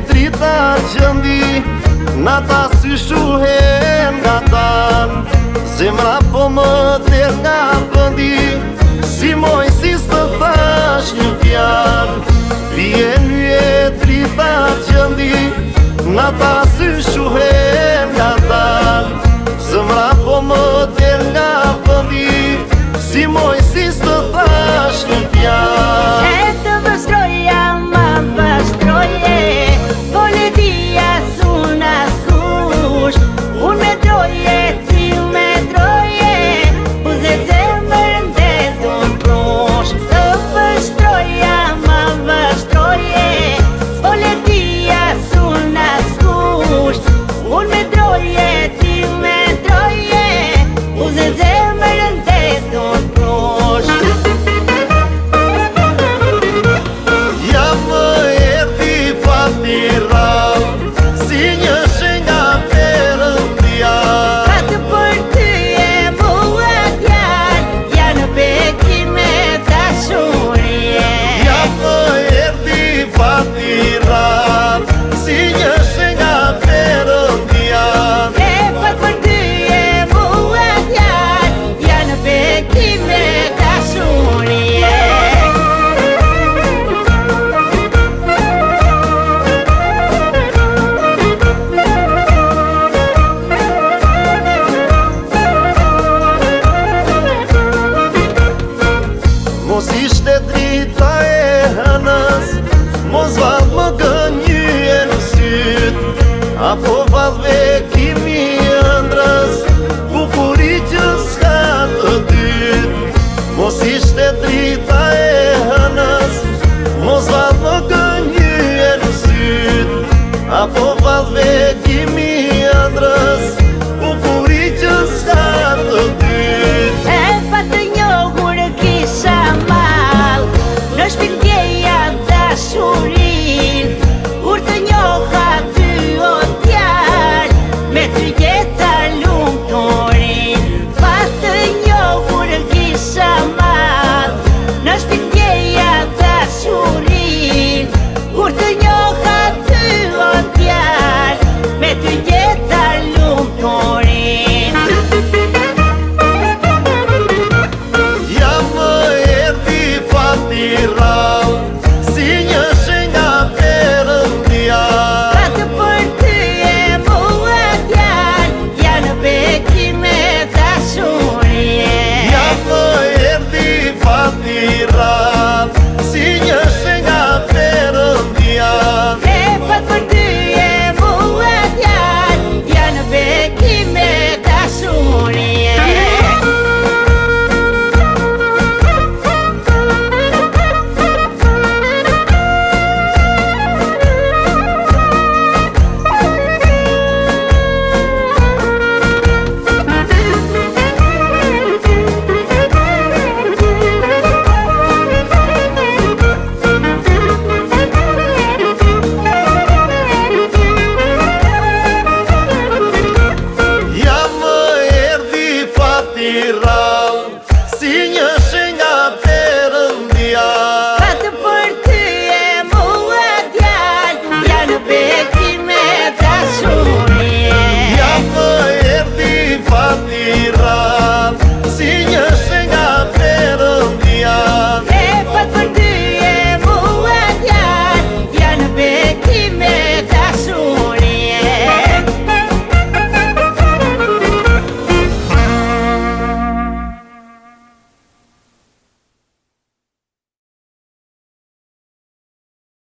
drita gjëndi, nata sy shuhen nga tan. Zemra po më der nga vëndi, si Mojsis të thash një fjalë. Vjen e drita gjëndi, nata sy shuhen nga tan. Zemra po më der nga vëndi, si Mojsis të thash një fjalë. E të vështroja ma vështroje, politia suna sush. Unë me droje, ti me droje, uze zemër ndes unë prush. Të vështroja ma vështroje, politia suna sush. Unë me droje, ti me droje, uze zemër ndes unë prush. Mos ishte drita e hënës, mos vallë më gënjye në syt, apo vallë